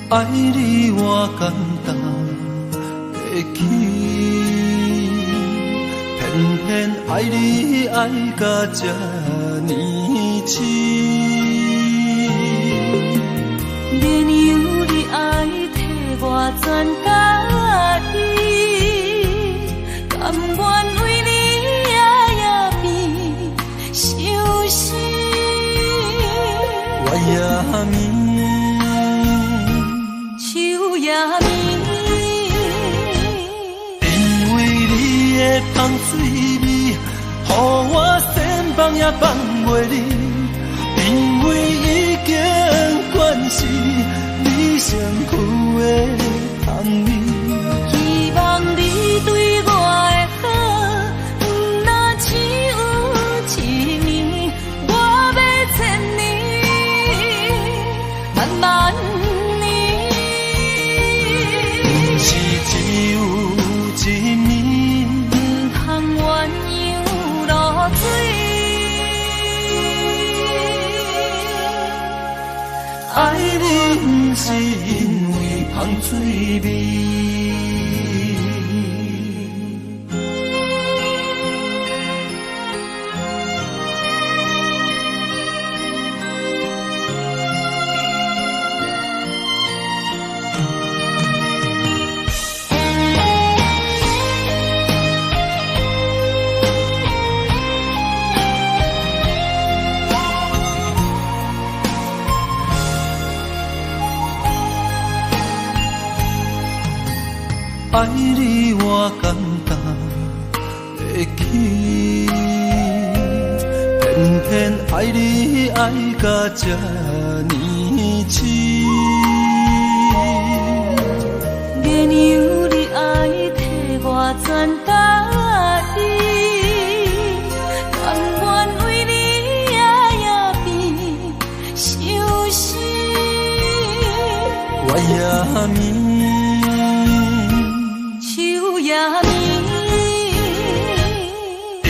爱你我简单会起，偏偏爱你爱到这呢痴。免由你爱替我全家己，甘愿为你夜变伤心。我也眠。也眠，因为你的香水味，予我千放也放袂离。因为已经惯是你身躯的香味，希望你对我的好，不若只有一年，我要千年，慢慢。只有一面，不通鸳鸯落水。爱你不是因为香水味。爱你我简单会起，偏偏爱你爱到这呢痴。免由你爱替我全家己，甘愿为你夜变伤心。我也眠。因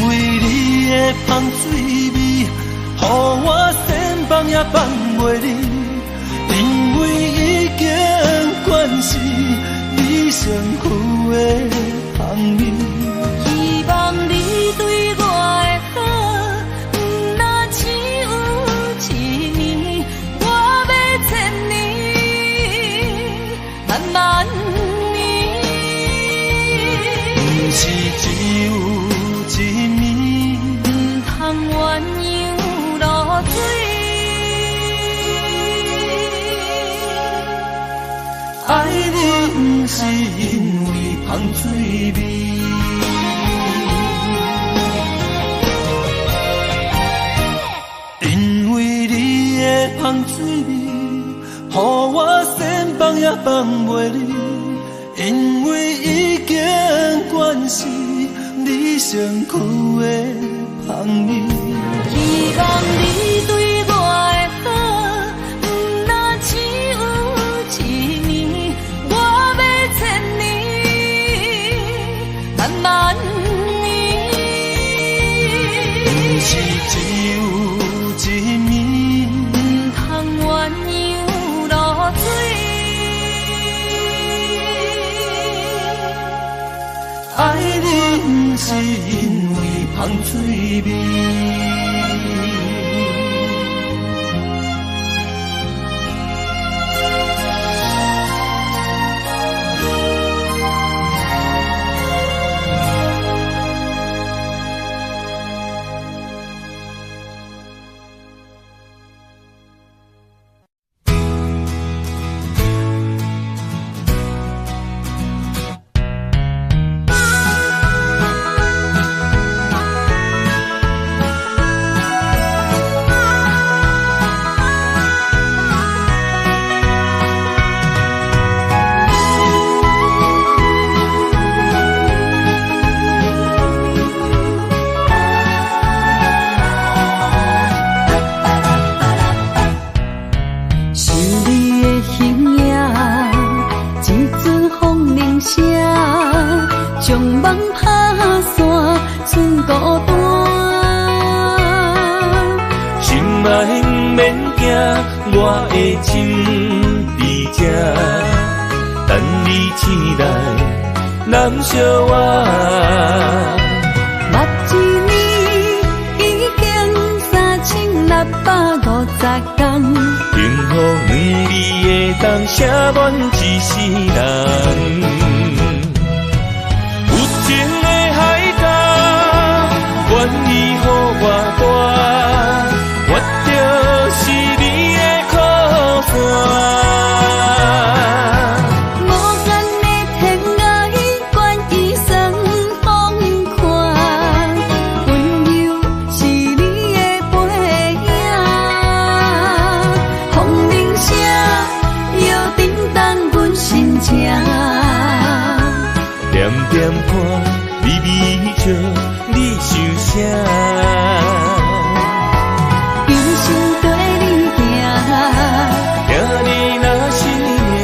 为你的香水味，予我千放也放袂离。因为已经惯是你身躯的香味，希望你对我的好，不若只有一年，我要千年，慢慢。不是只有一面，不通鸳鸯落水。爱你不是因为香水味，因为你的香水味，予我千放也放袂离。因为已经惯是你身躯的香味，希望你对我的好，不若只有一年，我要千年，慢慢年。不是只有一面，不通鸳鸯落水。爱你不是因为香水味。我的心比这等你醒来，难相偎。目一年已经3650天，幸福两字会当写满一世人。有情的海角，愿意予我跋，我就是你的靠山。点点看，微微笑，你想啥？用心跟你行，行你若是命，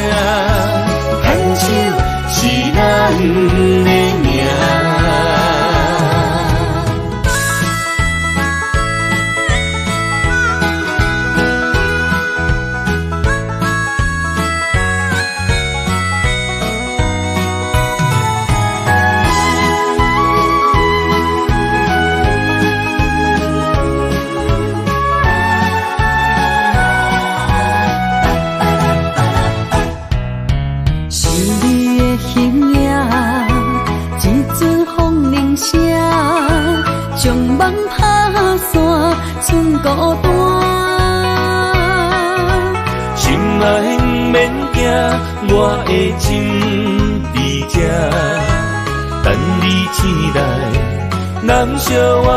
牵手是咱的命。将梦拍散，剩孤单。心爱不免惊，我的心伫这，等你醒来，难相偎。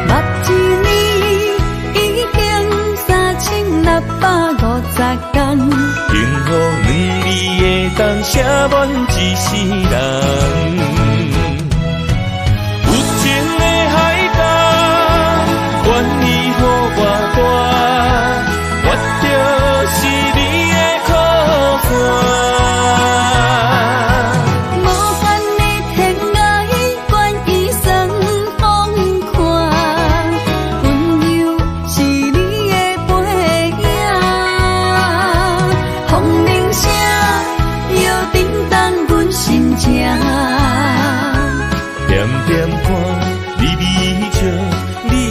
目一年已经3650天，幸福两字会当写满一世人。愿意予我跋，我就是你的靠山。无限的天涯，愿意算风看，温柔是你的背影，风铃声摇叮当阮心情。点点看，微微笑。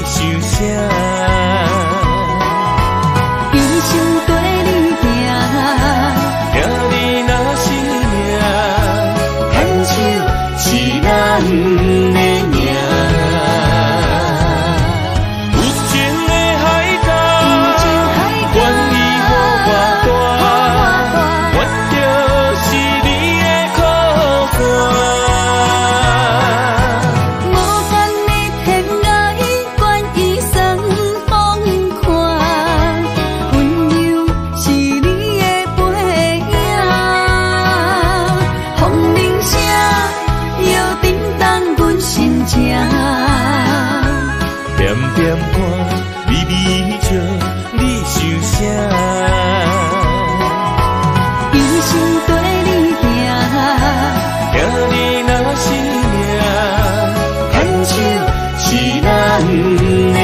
想啥？用心跟你行，行你若是命，牵手是咱的命。有情的海角，愿意予我跋，我就是你的靠山。点点看，微微笑，你想啥？用心跟你行，行你若是命，牵手是咱的命。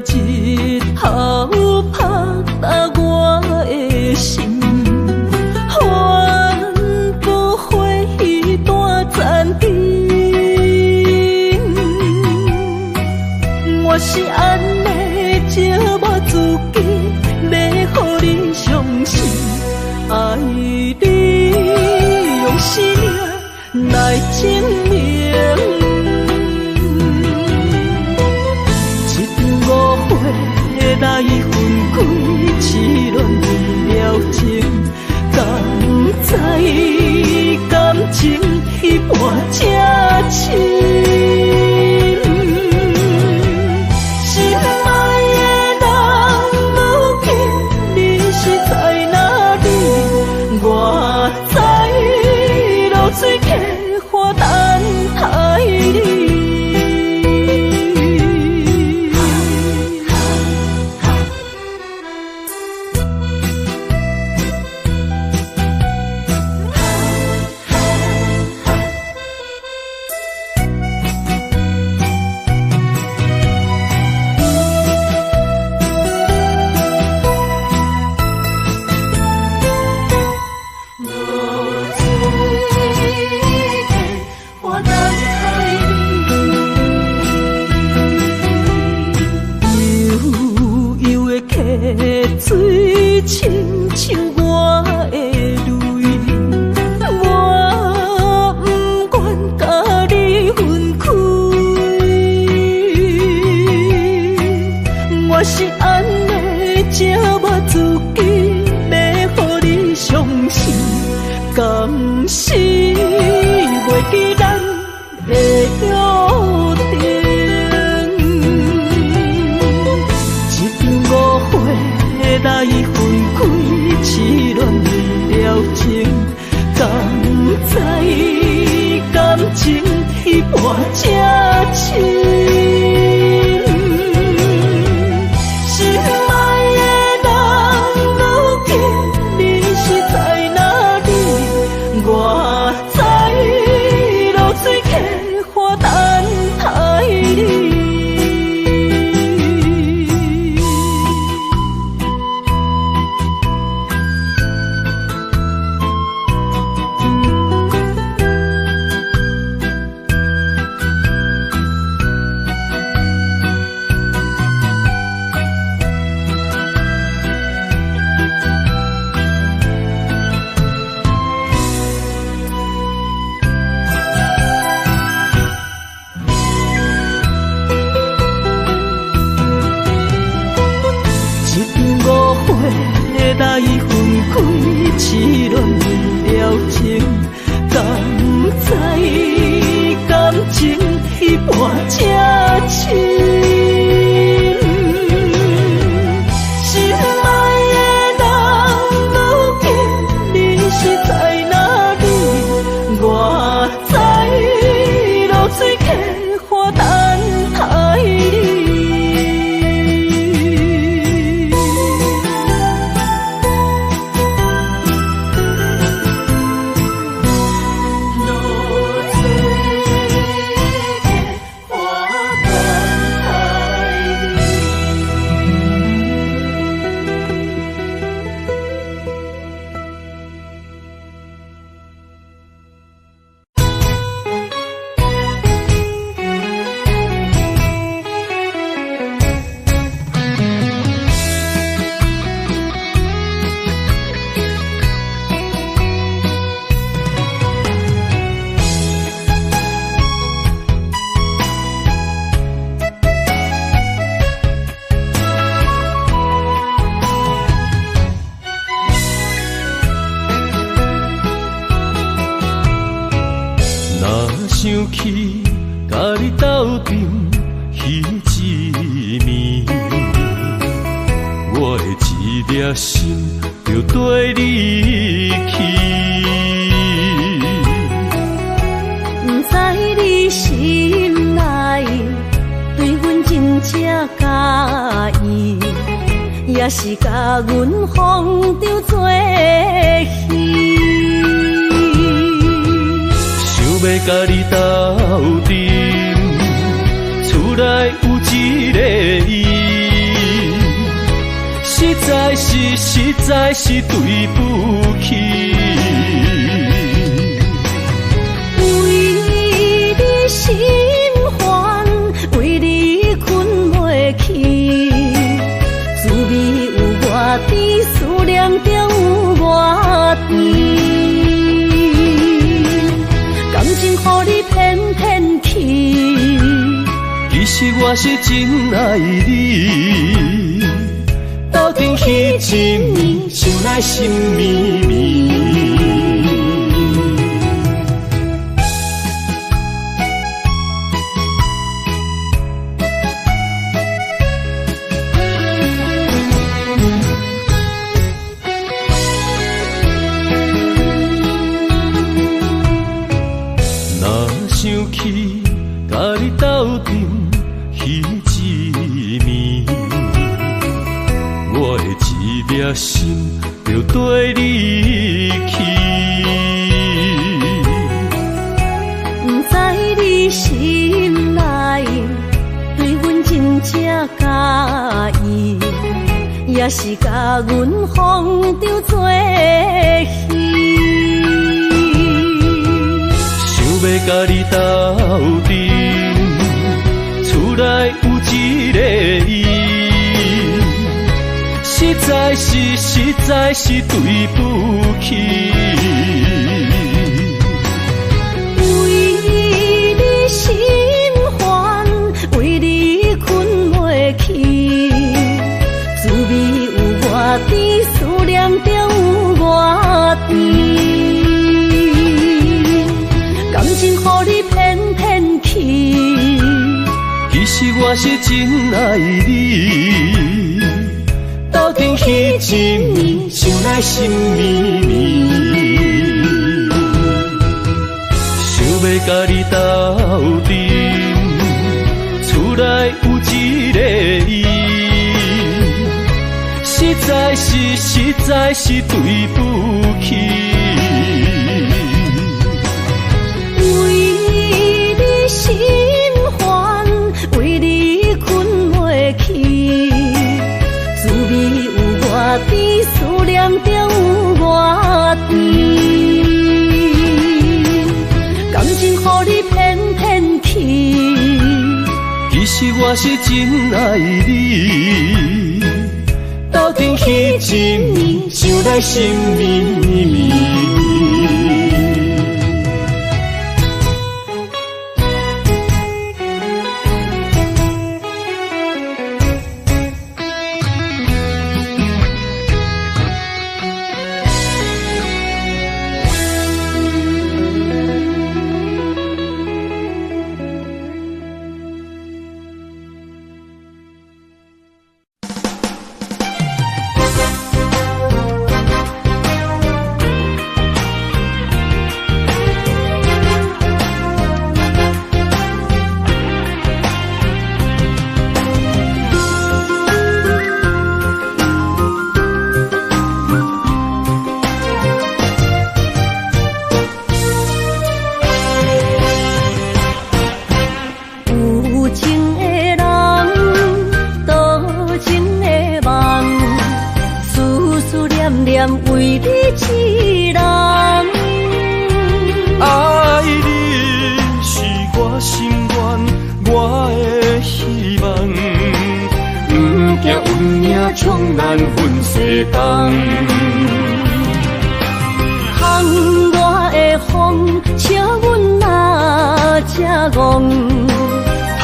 一头拍打我的心，换不回一段暂停。我是安尼借我自己，要予你相信，爱你。思念来证明。一场误会来分开，痴恋为了情，敢知感情彼半才深。水客花等待你。水亲像我的泪，我不愿甲你分开。我是安尼才无自己，要予你相信，敢是袂记咱的约定。来分开，痴恋为了情，敢知感情彼半才深。心爱的人，如今你是在哪里？我在流水客花等待你。来分开，痴恋为了情，敢知感情彼半才深。心爱的人，如今你是在哪里？我在流水客花等待你。想起甲你斗阵彼一暝，我的一粒心就跟你去。不知你心内对阮真正介意，也是甲阮放着做戏。要甲你斗阵，厝内有一个伊，实在是对不起。为你心烦，为你困袂去，滋味有外甜，思念就有外甜。实我是真爱你，斗阵彼一暝，想来心绵绵。若想起甲你斗阵彼一暝，我的一粒心就跟你去。不知你心内对阮真正介意，也是甲阮放着做戏。想要甲你斗阵，厝内有一个伊，实在是对不起。为你心烦，为你困袂去，滋味有外甜，思念就有外甜。感情予你骗骗去，其实我是真爱你，斗阵彼一暝，想来心绵绵。想要甲你斗阵，厝内有一个伊，实在是对不起。为你心烦，为你困袂去，滋味有外甜，思念就有外甜。感情予你骗骗去，其实我是真爱你，斗阵彼一暝，想来心绵绵。为你一人，爱你是我心愿，我的希望，不惊运命冲咱分世间。窗外的风笑阮哪只戆，窗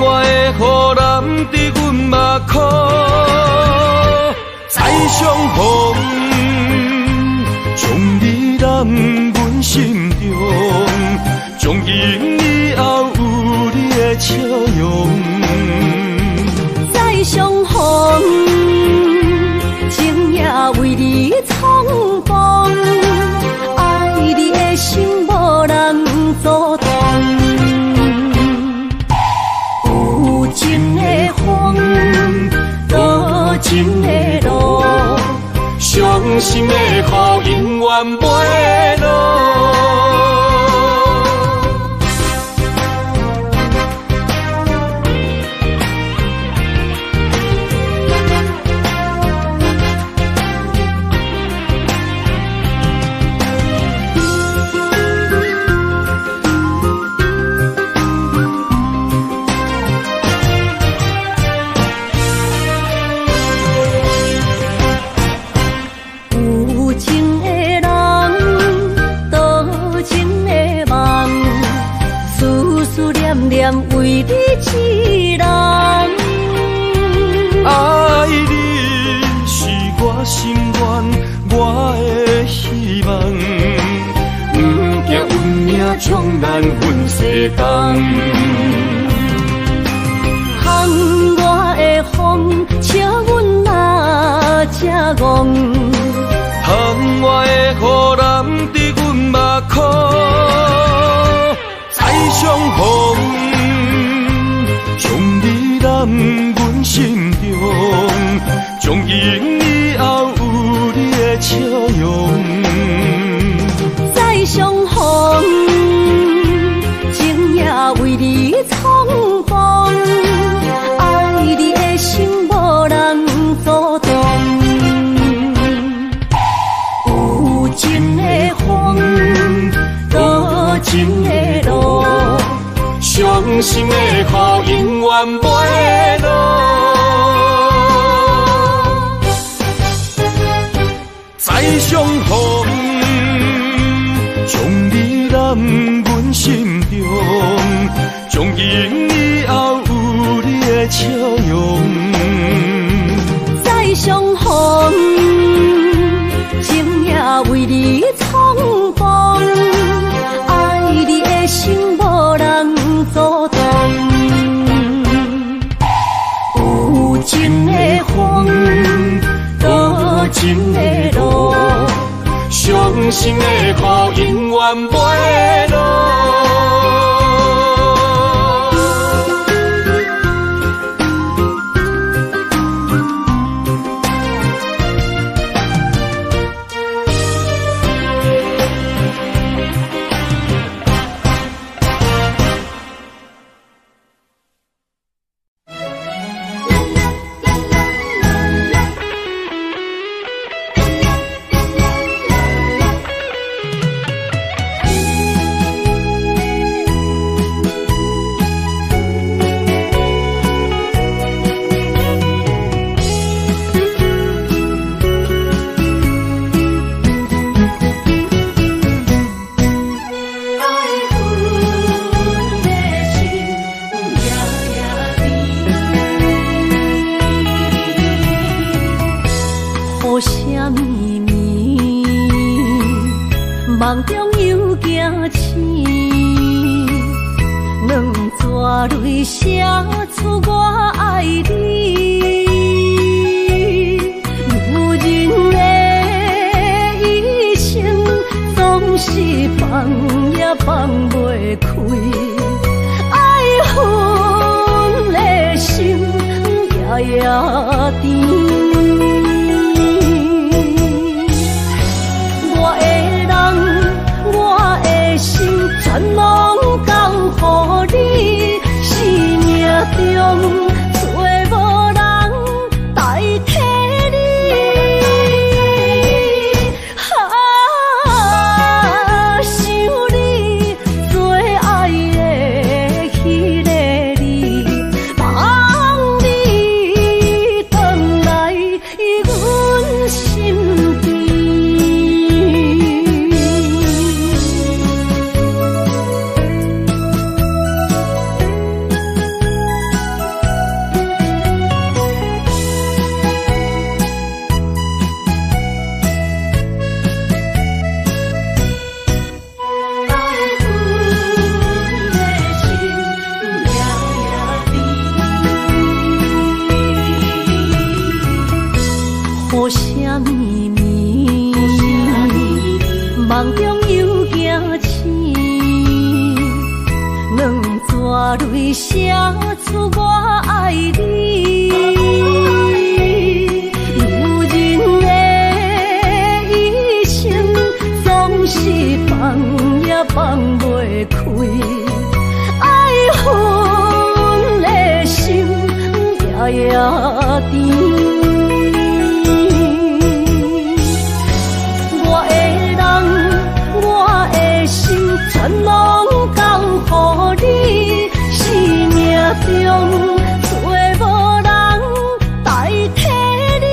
外的雨淋伫阮目眶，再相逢。将你揽阮心中，从今以后有你的笑容。再相逢，情也为你冲动，爱你的心无人阻挡。有情的风，多情的路。伤心的苦永远袂落。有情的人。心愿，我的希望，不惊运命将咱分世间。风我的风，笑阮哪这戆。窗外的雨淋伫阮目眶，再相逢，将你揽阮心中，从今以后有你的笑容。再相逢，情也为你冲动，爱你的心无人阻挡。情的风，多情的路，伤心的雨永远袂落。再相逢，将你揽阮心中，从今以后有你的笑容。再相逢，情也为你冲动，爱你的心无人阻挡。有情的风，多情的路，伤心的雨永远袂落。梦中又惊醒，两纸泪写出我爱你。女人的一生总是放也放袂开，爱恨的心夜夜甜。全拢交予你，生命中找无人代替你。想你最爱的迄个你，望你回来阮心间。雨啥咪咪，梦中又惊醒，两纸泪写出我爱你。女人的一生总是放也放袂开，爱恨的心夜夜甜。全拢交予你，生命中找无人代替你。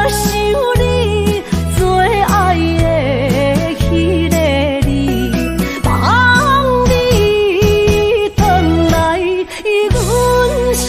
想你最爱的迄个你，望你回来阮心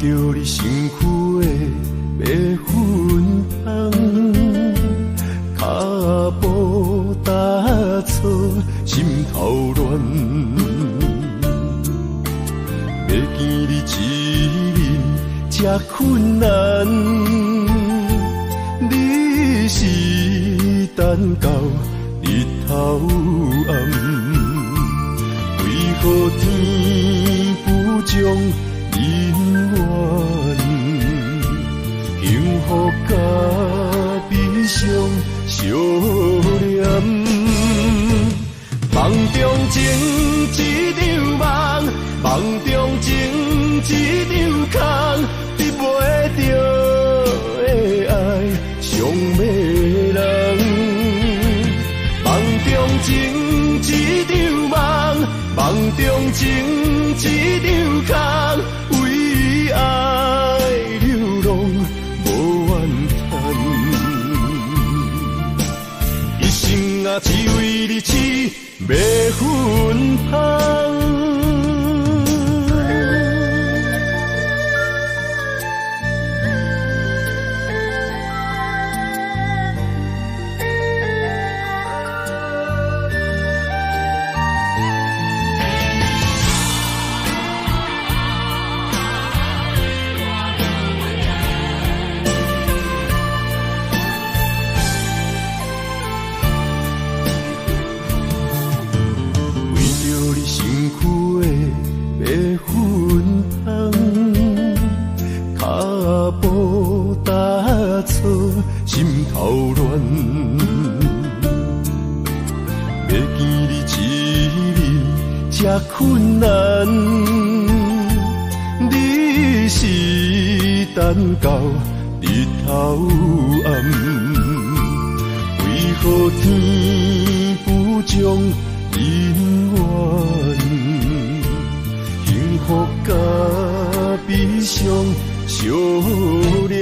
着你身躯的要分香，脚步踏错，心头乱。要见你一面这困难，你是等到日头暗，为何天不将人怨？幸福甲悲伤相连，梦中情一场梦，梦中情一场空，得袂着的爱上迷人。梦中情一场梦，梦中情一场空，为爱流浪无怨叹。一生啊，只为你痴，要分香。心头乱，要见你一面这困难，你是等到日头暗，为何天不将人怨？幸福甲悲伤相连。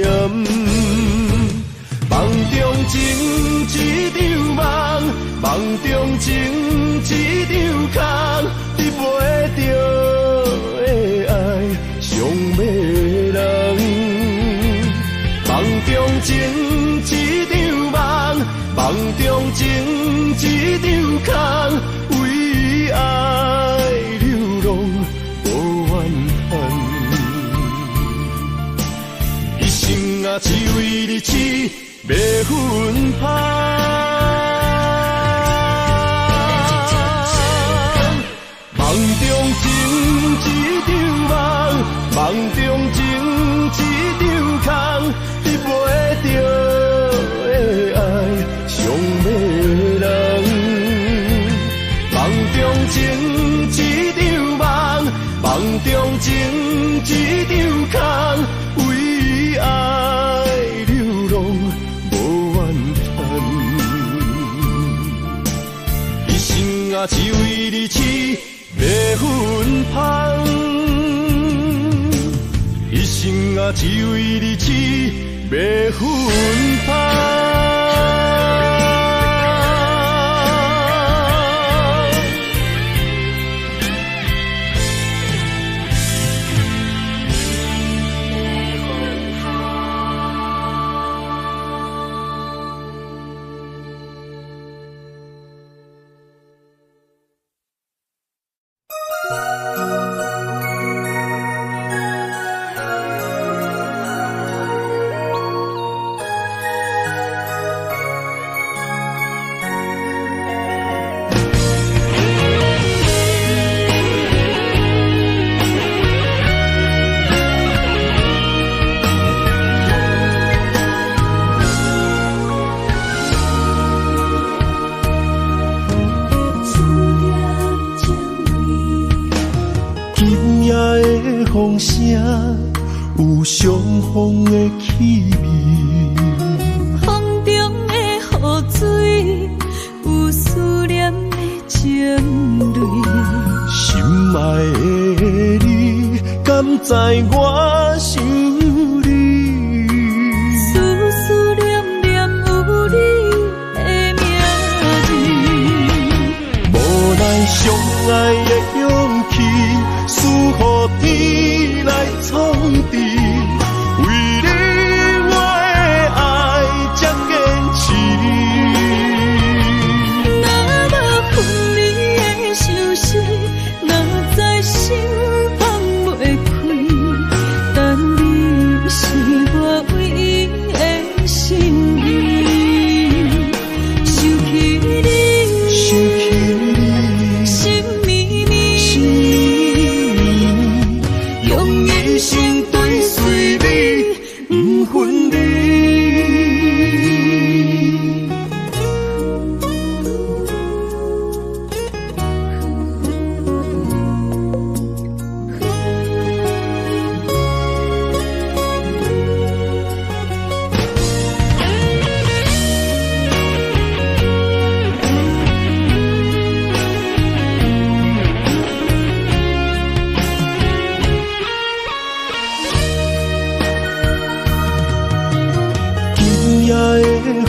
梦中情一场梦，梦中情一场空，得袂着的爱上迷人。梦中情一场梦，梦中情一场空，为爱流浪无怨叹。一生啊，只为你痴，要分香。梦中情一场梦，梦中情一场空，得袂着的爱上迷人。梦中情一场梦，梦中情一场空，为爱流浪啊，只为你痴，要分香。一生啊，只为你痴，要分香。风声有相逢的气味，风中的雨水有思念的情泪。心爱的你，敢知我想你？思念念有你的名字，无奈相爱的勇气，输予天来创治。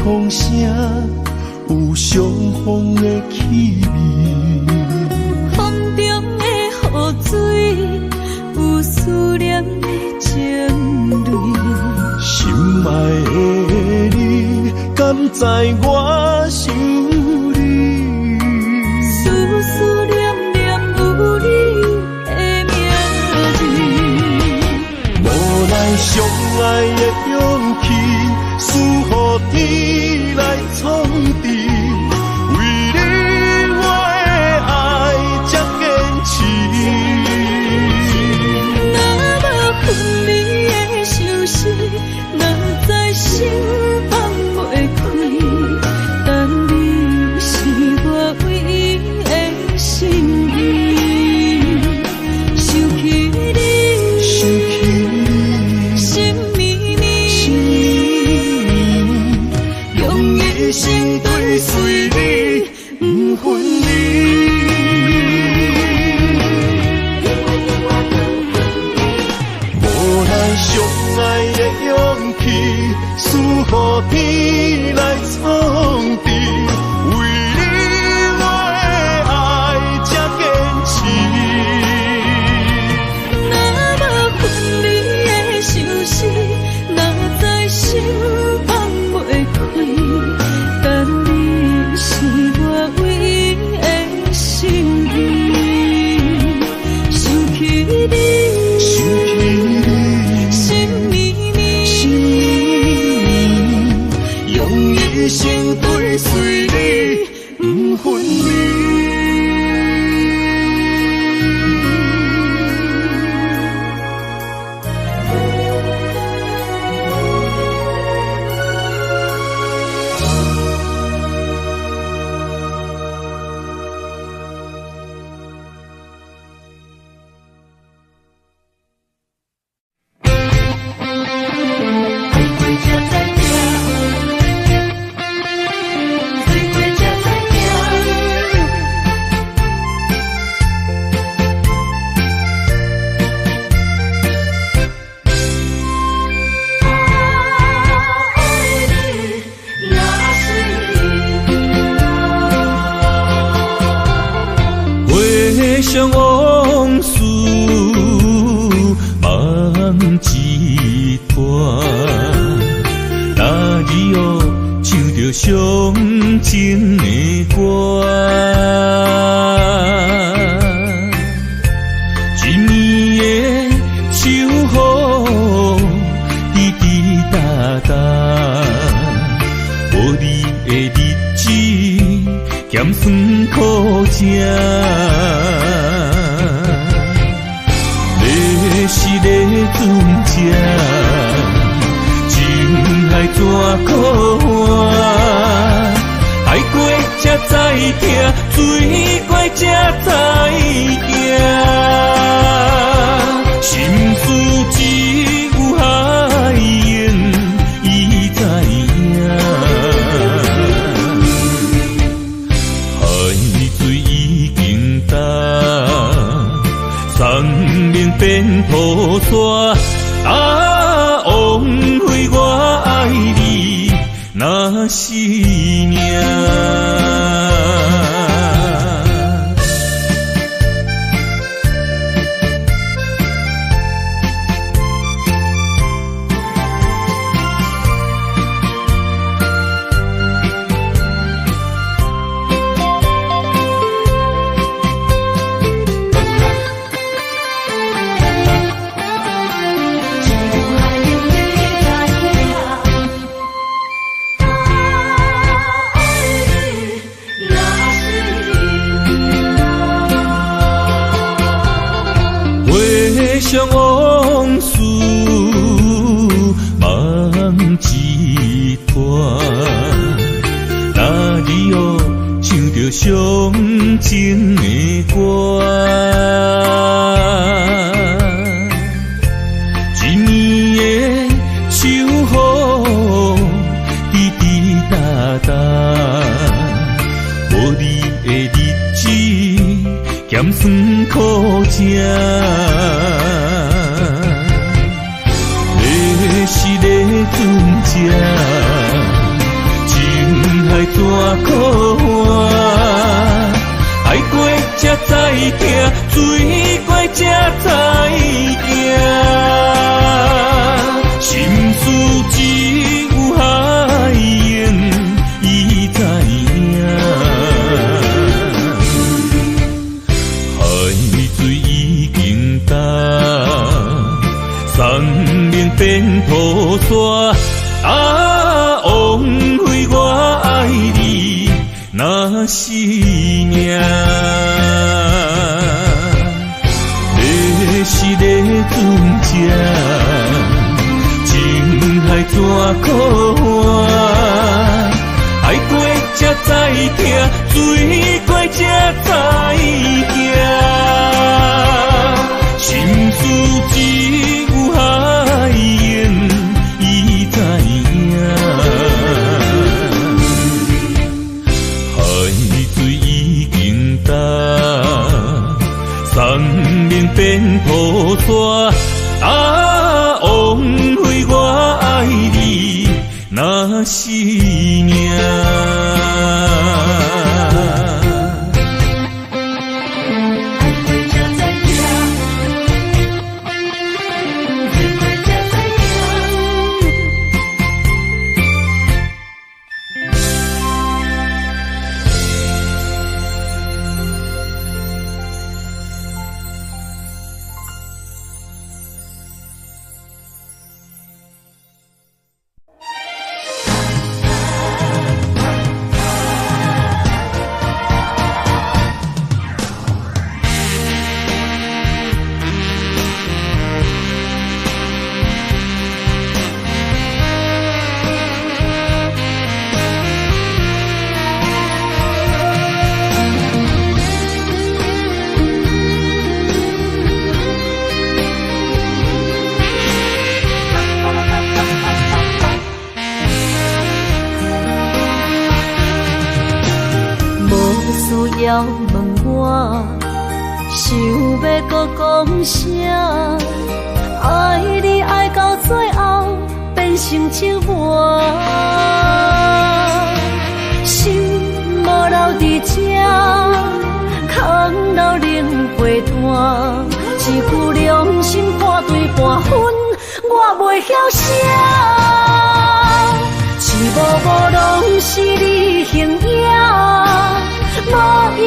风声，有相逢的气味。风中的雨水，有思念的情泪。心爱的你，敢知我想你？思思念念有你的名字，无奈相爱的勇气，赐予天来创治。为你我的爱才坚持。若无分离的相思，若在心放袂开，但你是我唯一的心意。想起你，心绵绵，用一生追随你，不分离。无奈相爱的勇气，赐予天来创治。为你我的爱才坚持。若无分离的相思，若在心放袂开，但你是我唯一的心意。想起你，心绵绵，用一生追随你，不分离。回想往事，梦一段。那日哦，唱着伤情的歌。一年的秋雨，滴滴答答，无你的日子，咸酸苦涩。要是咧船只，情海怎可换？爱过才知疼，水过才知行。心事只有海燕伊知影。海水已经干，生命变破沙。啊，枉费我爱你那是命。回想往事，梦一段。那日哦，唱着伤情的歌。一年的秋雨，滴滴答答，无你的日子，咸酸苦涩。要是咧船只，海怎可换？爱过才知疼，水过才知行。心事只有海燕伊知影。海水已经干，山明变土沙。枉费我爱你那是命。要是咧船只，情海怎可换？爱过才知疼，水过才知行。心事只有海燕伊知影。海水已经干，山明变土沙。枉费我爱你那是命。要问我，想要搁讲啥？爱你爱到最后变成寂寞，心无留伫这，空留冷陪伴。一句良心半对半分，我袂晓写。一幕幕拢是你形影。无依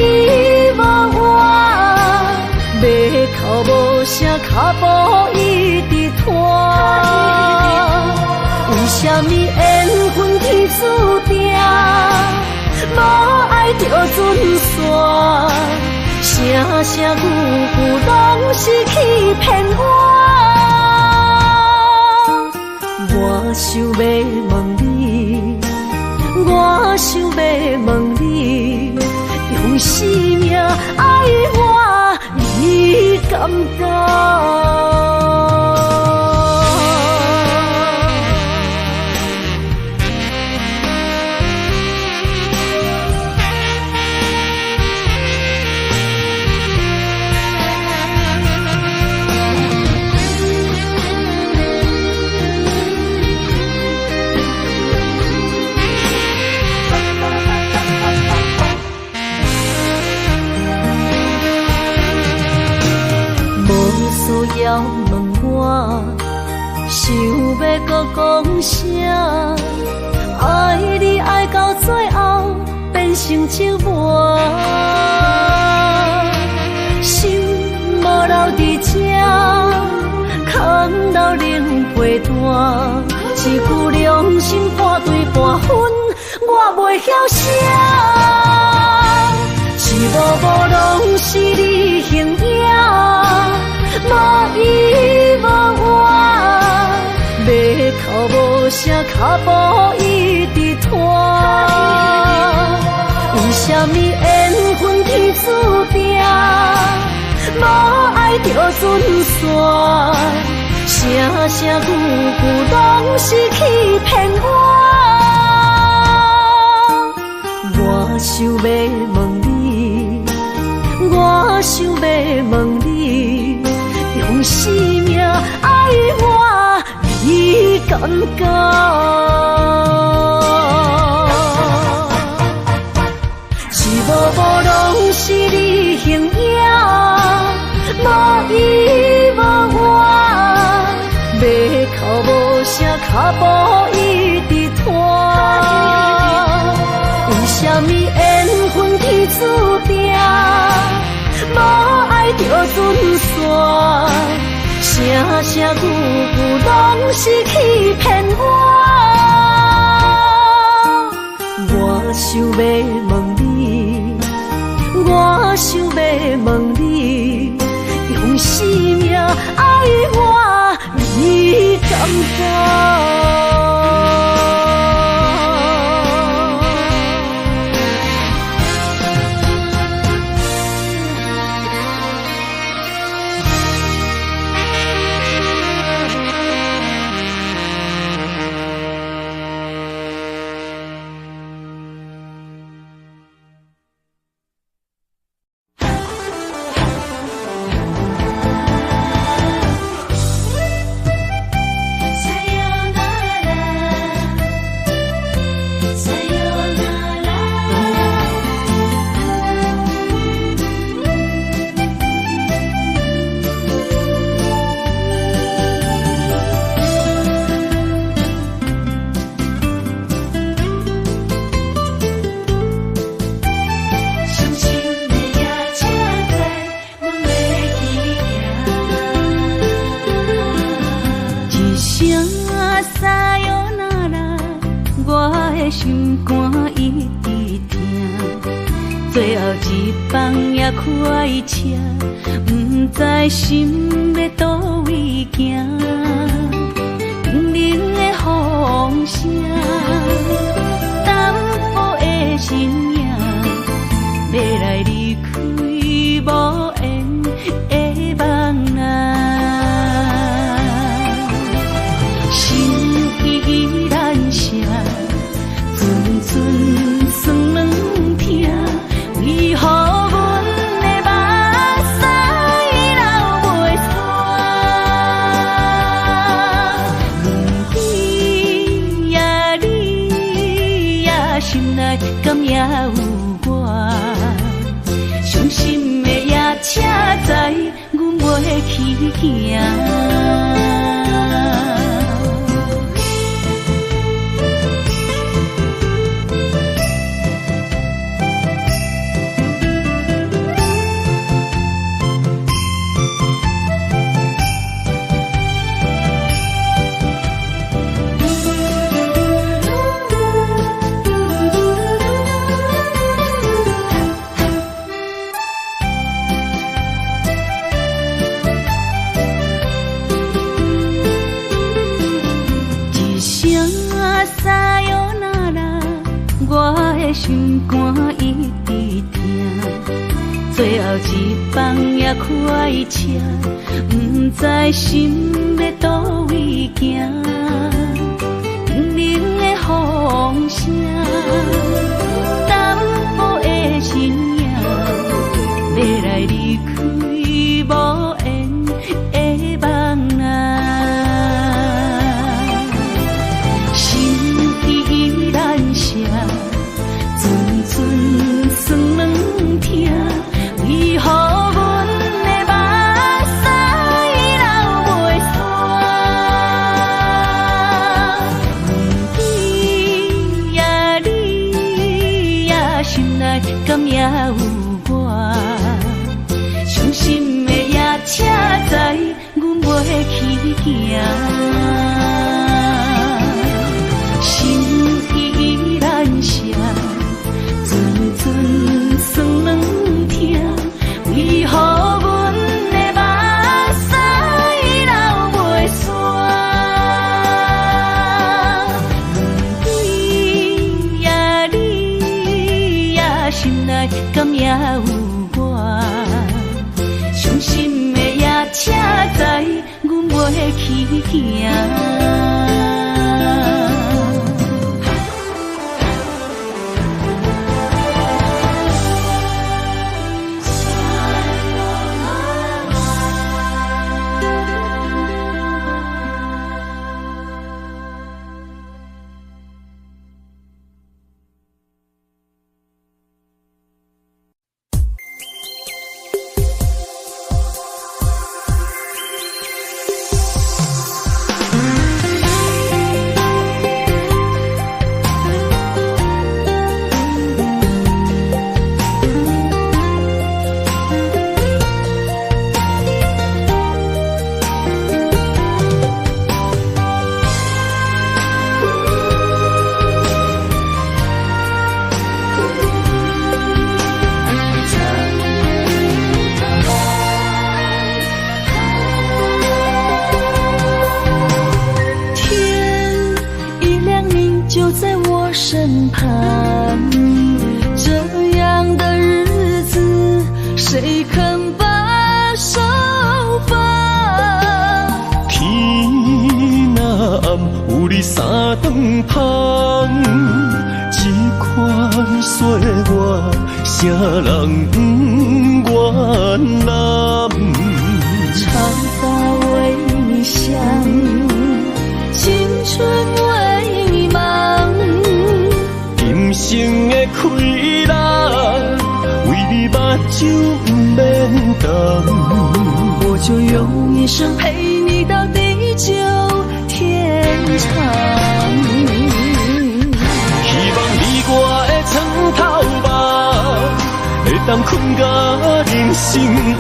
无我，要哭无声，脚步一直拖。为什么缘分天注定，无爱就准线？声声句句拢是欺骗我。我想要问你，我想要问你。用生命爱我，你敢当？要问我，想要搁讲啥？爱你爱到最后变成寂寞，心无留伫这，空留冷陪伴。一句良心半对半分，我袂晓写。一幕幕拢是你形影。无依无我，要哭无声，脚步一直拖。为什么缘分天注定，无爱就准线？声声句句拢是欺骗我。我想要问你，我想要问你。用生命爱我，你敢讲？口无声，脚步一直拖。为什么缘分天注定，无爱就准线？声声句句拢是欺骗我。我想要问你，我想要问你，用生命爱我，你敢否？心肝一直疼，最后一放也开车，不知心要倒位行。冷冷的风声，淡薄的身影，要来离开无缘的梦啊，心依然舍。阵酸软痛，为何阮的目屎流袂煞？问你呀，你呀，心内敢也有我？伤心的夜车载，阮袂去行。心肝一直疼，最后一放也开车，不知心要倒位行。冷冷的风声，淡薄的身影，要来离开无缘的梦啊，心依然舍。酸软痛，为何阮的目屎流袂煞？问你呀，你呀，心内敢也有我？伤心的夜车载，阮袂去行。心依然舍。酸软痛，为何阮的目屎流袂煞？问你呀，你呀，心内敢也有我？伤心的夜车载，阮袂去行。身旁，这样的日子谁肯把手放？天若暗，有你三顿芳，这款岁月，啥人不愿揽？长发为你香，青春为你忙，今生的开朗，为你目睭不免干。我就用一生陪你到地久天长。希望你我的床头梦，会当困甲人生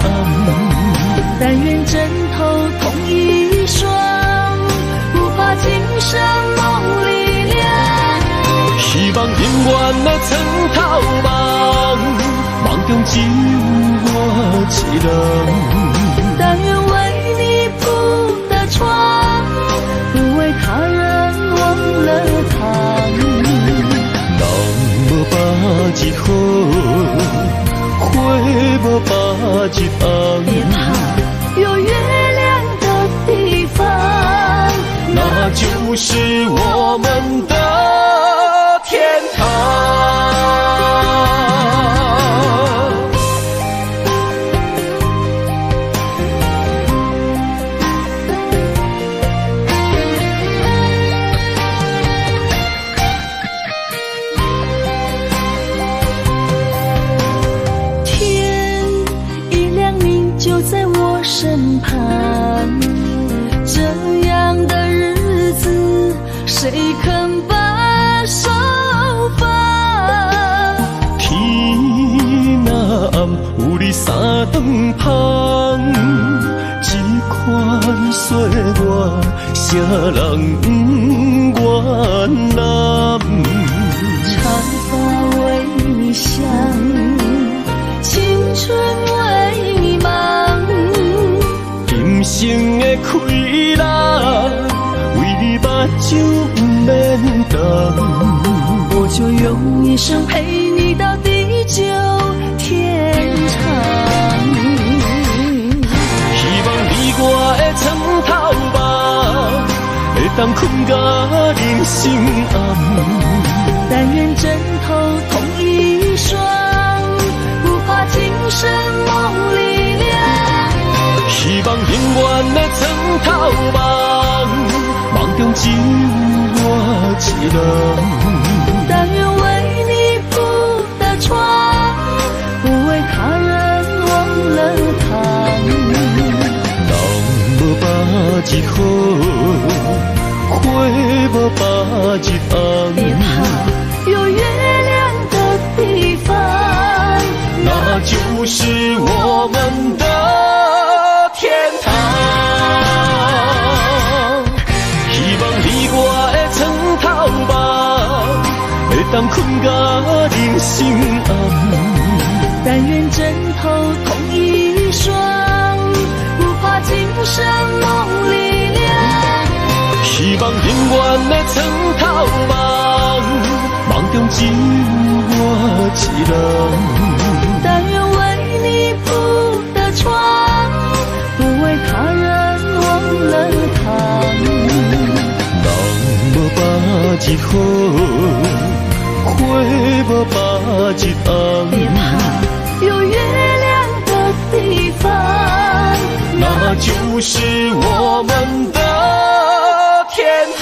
暗。但愿枕头同一双，不怕今生梦里凉。希望永远的床头梦，梦中只有我一人。但愿为你铺的床，不为他人忘了躺。人无百日好，花无百日红。别怕，有月亮的地方，那就是我们的天堂。天一亮你就在我身旁，这样的日子谁肯把手放？天若暗，有你三顿芳，这款岁月，啥人不愿揽？长发为你香，青春为你忙，今生的开朗，为你目睭不免干。我就用一生陪你到地久天长。希望你我的床头梦，会当困甲人生暗。但愿枕头同一双，不怕今生梦里凉。希望永远的床头梦，梦中只有我一人。但愿为你铺的床，不为他人忘了躺。人无百日好，花无百日红。别怕，有月亮的地方，那就是我们的天堂。希望你我的床头梦，会当困甲人生暗。但愿枕头同一双，不怕今生梦里凉。希望永远的床头梦，梦中只有我一人。但愿为你铺的床，不为他人忘了躺。人无百日好，花无百日红。别怕，有月亮的地方，那就是我们的天堂。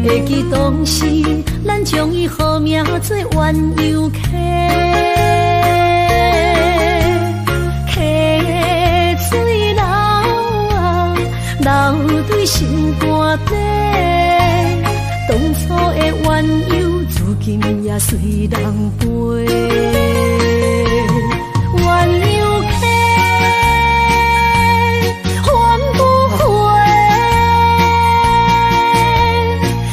会记当时，咱将伊好名做鸳鸯溪，溪水流啊，流对心肝底。当初的鸳鸯，如今也随人飞。鸳鸯溪，还不回。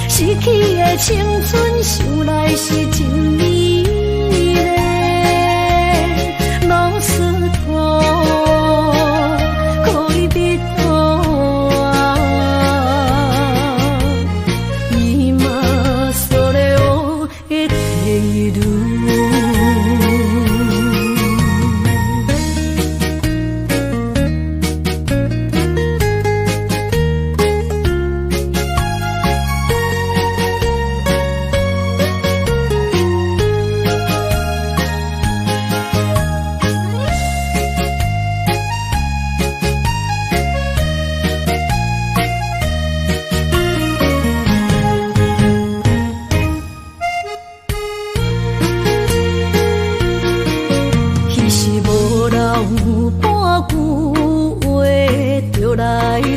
失去的青春，想来是真美丽。老师徒，可以别多啊，伊嘛所了的地路。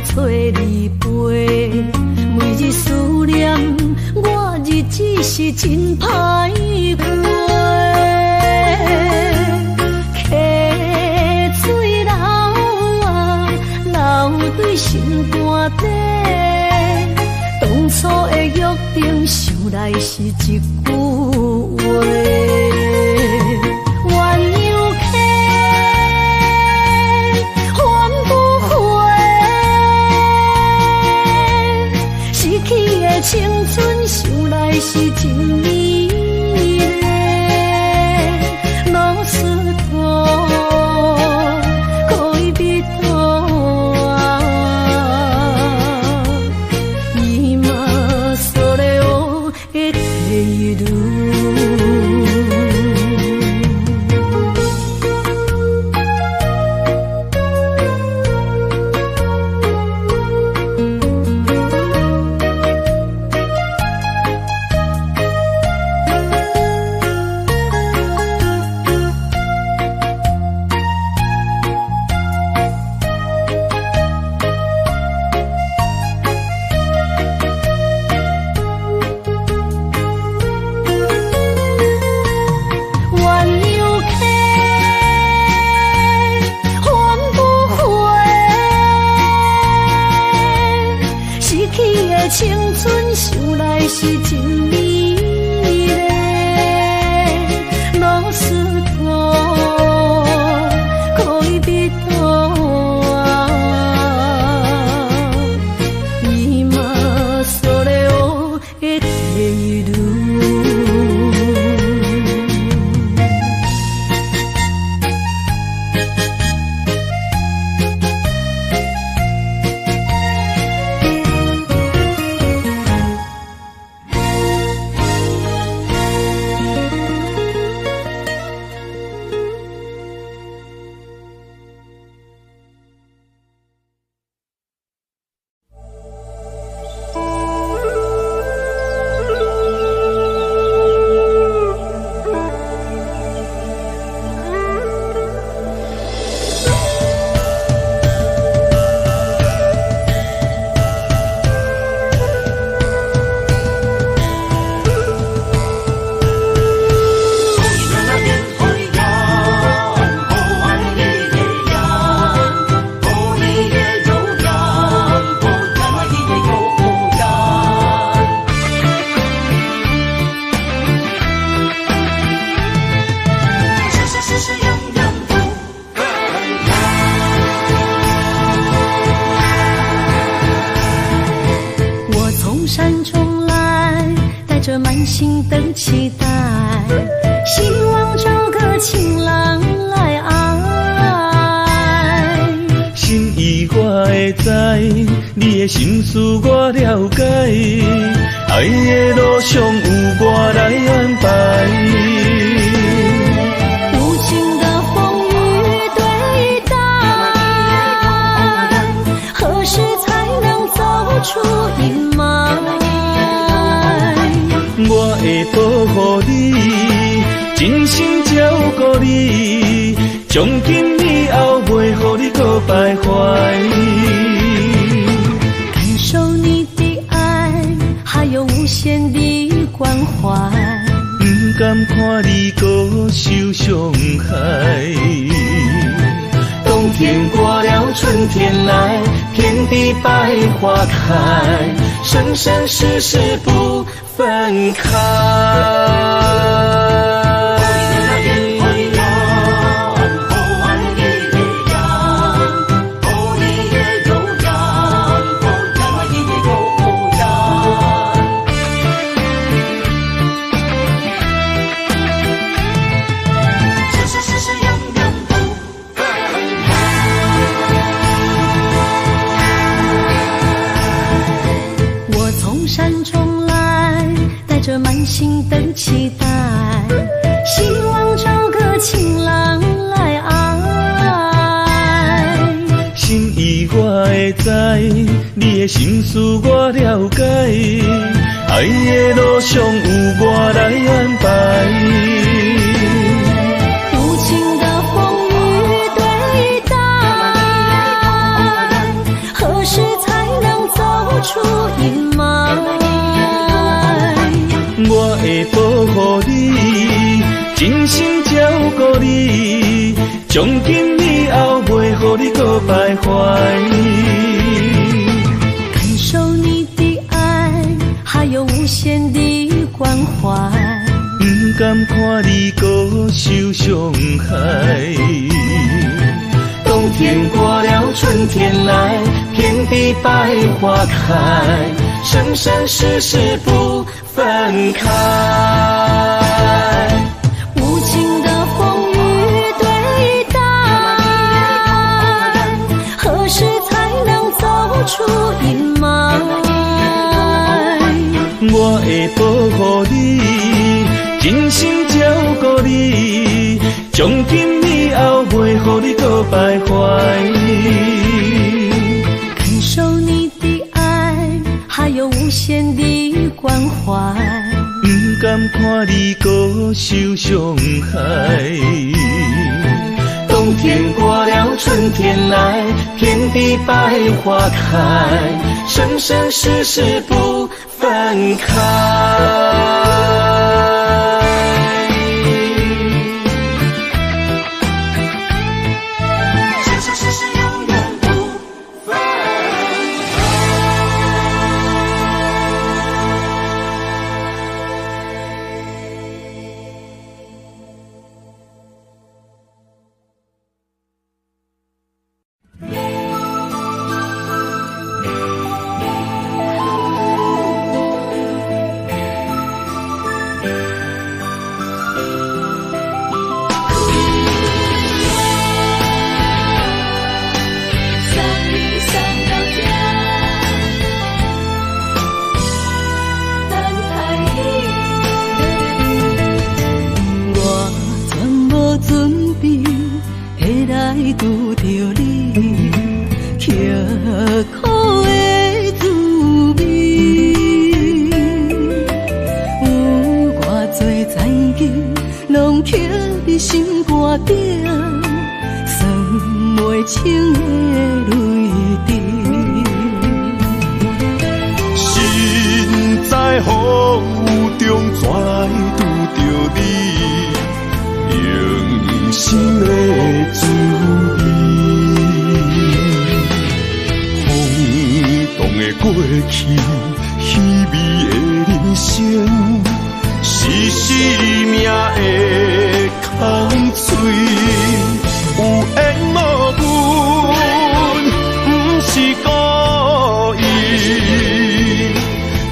找你陪，每日思念，我日子是真歹过。溪水流啊，流对心肝底。当初的约定，想来是一句话。青春想来是真美丽，老师徒，可以别多啊，伊嘛所了的地路。青春想来是真美丽，老师徒，可以别多啊，伊嘛所了的地路。满心的期待，希望找个情郎来爱。心意我会知，你的心思我了解，爱的路上有我来安排。无情的风雨对待，何时才能走出阴霾？会保护你，真心照顾你，从今以后袂予你搁徘徊。感受你的爱，还有无限的关怀，不甘看你搁受伤害。冬天过了，春天来，遍地百花开，生生世世不分开。满心的期待，希望找个情郎来爱。心意我会知，你的心思我了解，爱的路上有我来安排。无情的风雨对待，何时才能走出阴霾？我会保护你，真心照顾你，从今以后袂予你搁徘徊。感受你的爱，还有无限的关怀，不甘看你搁受伤害。冬天过了，春天来，遍地百花开，生生世世不分开。无情的风雨对待，何时才能走出阴霾？我会保护你，真心照顾你，从今以后袂予你搁徘徊。感受你的爱，还有无限的关怀，不甘看你搁受伤害。冬天过了，春天来，遍地百花开，生生世世不分开。拄着你刻苦的滋味，有偌多知己，拢刻伫心肝顶，算袂清的泪滴。心在风雨中，怎来拄着你？用心的滋味，轰动的过去，稀微的人生，是生命的空嘴，有缘无分，不是故意，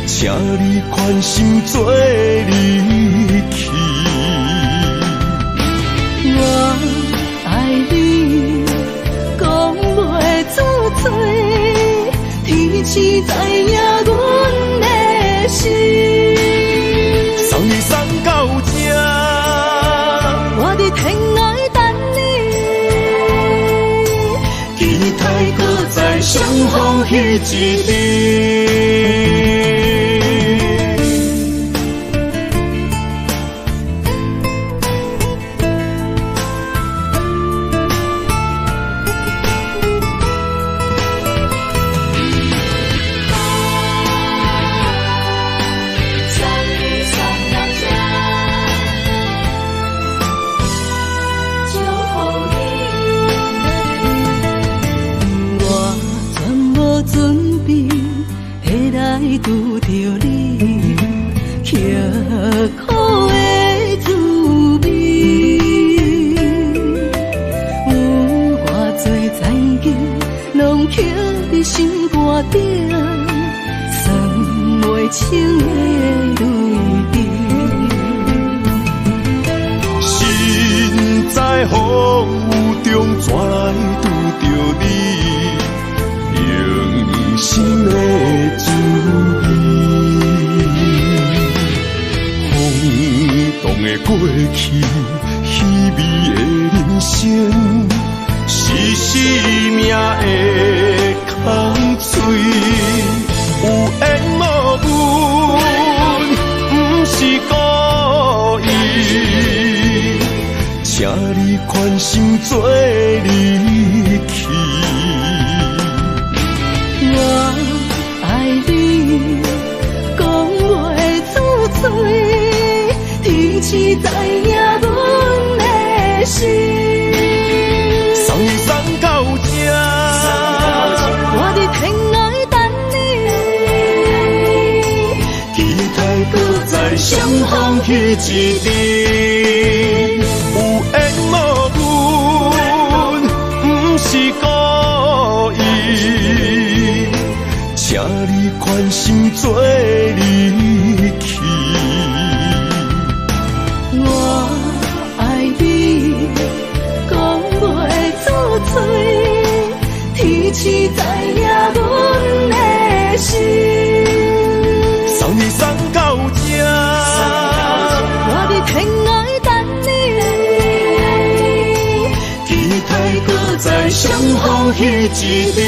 请你宽心做离去。我爱你，讲袂出嘴，天赐知影阮的心。送你送到这，我伫天涯等你，期待搁再相逢彼一日。情的泪滴。心在风雨中，怎会拄着你用心的滋味？风动的过去，稀微的人生，是生命的空嘴，有缘无分，不是故意。请你宽心做离去。我爱你，讲袂出嘴，天气知影阮的心。送你送到这，我伫天涯等你，期待搁再相逢彼一日。有缘无分，不是故意，请你宽心做离去。我爱你，讲袂出嘴，天气知影阮的心。送你送到这，我伫天涯等你，期待搁再相逢彼一日。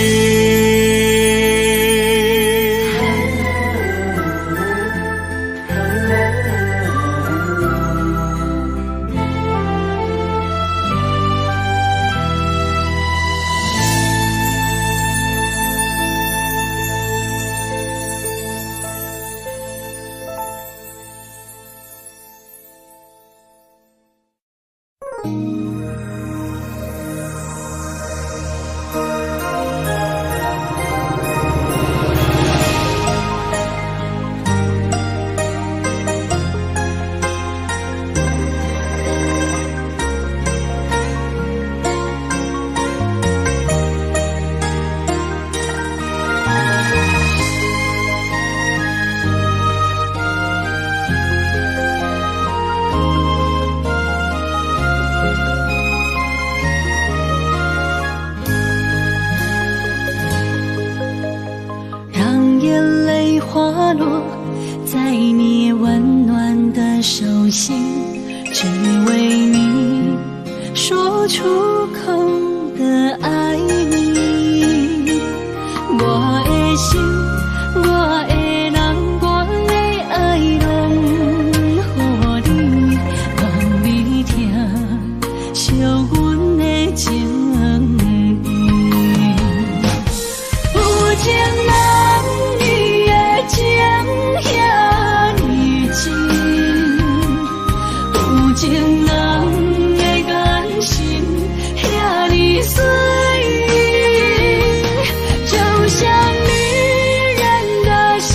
在你温暖的手心，只为你说出口的爱你。我的心，我的人，我的爱拢予你，望你听惜阮的情意。有情人你的情遐尼真，有情人的眼神遐尼水，就像迷人的心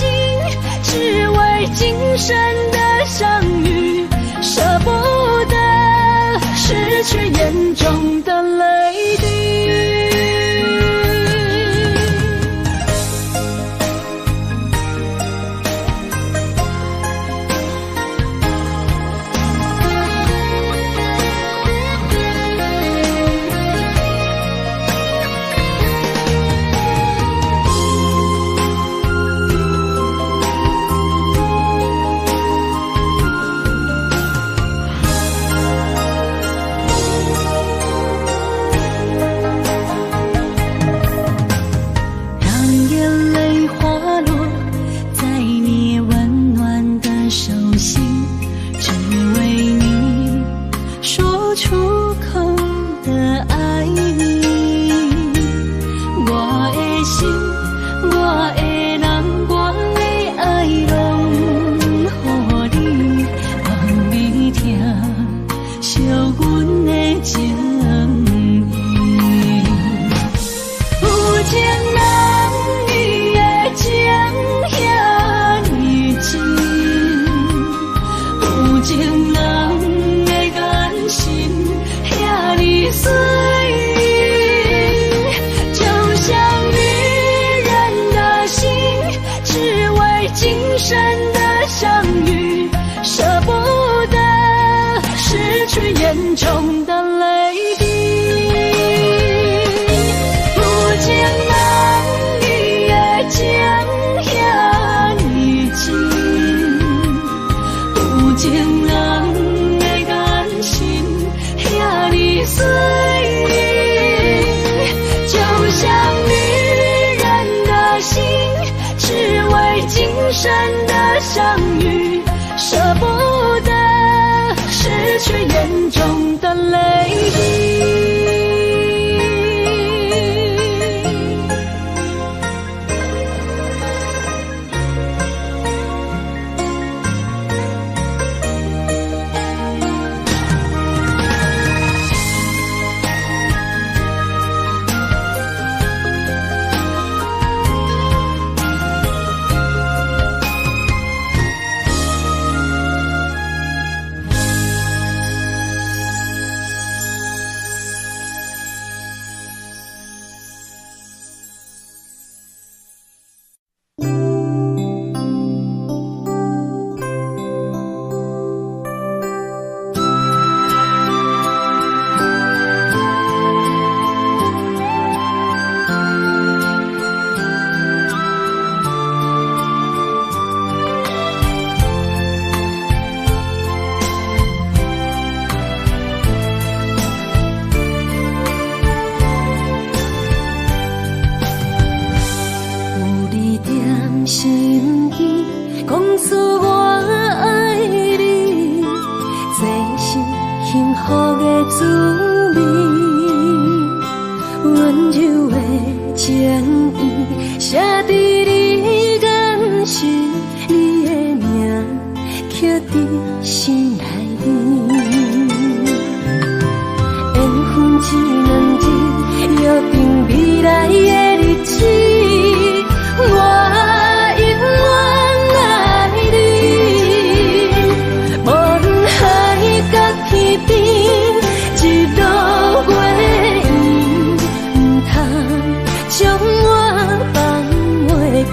重的泪滴。有情人你的情遐尼深，有情人的眼神遐尼水，就像女人的心，只为今生的相遇，舍不得失去眼中的泪滴。身边讲出我爱你，这是幸福的滋味。温柔的情意写在你眼神，你的名刻在心内面。缘分一两日，约定未来的日子。我永远爱你，无论海角天边，日落月圆，唔通将我放袂记。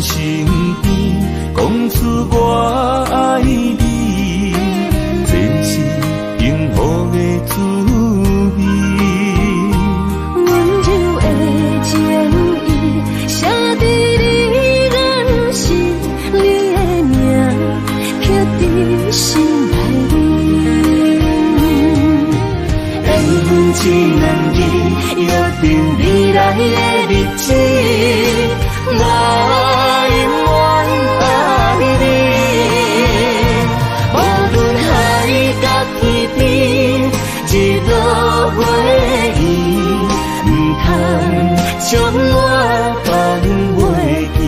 身边讲出我爱你，这是幸福的滋味。温柔的情意写在你眼神，你的名刻在心内面。缘分一两日，约定未来的日子。我永远爱你，无论海角天边，日落月圆，唔通将我放袂记。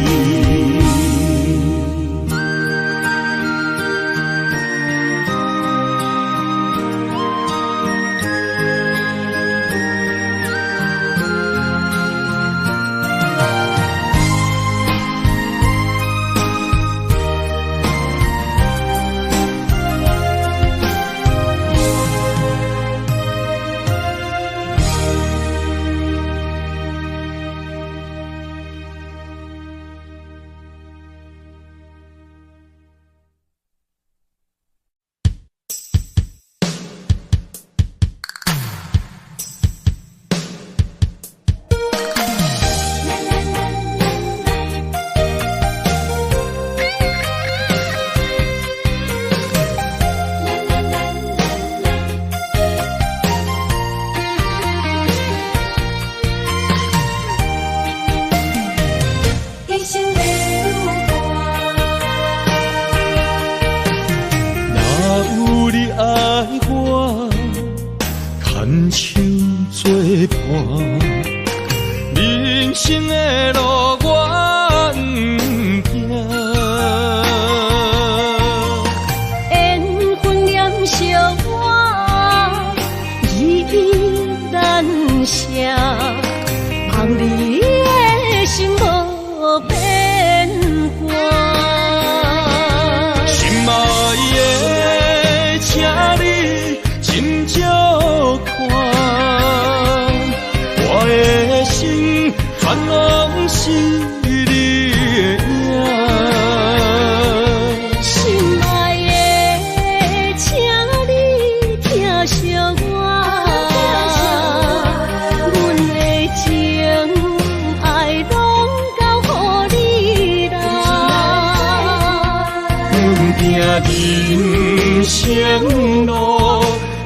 人生路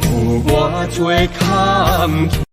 有偌多坎坷。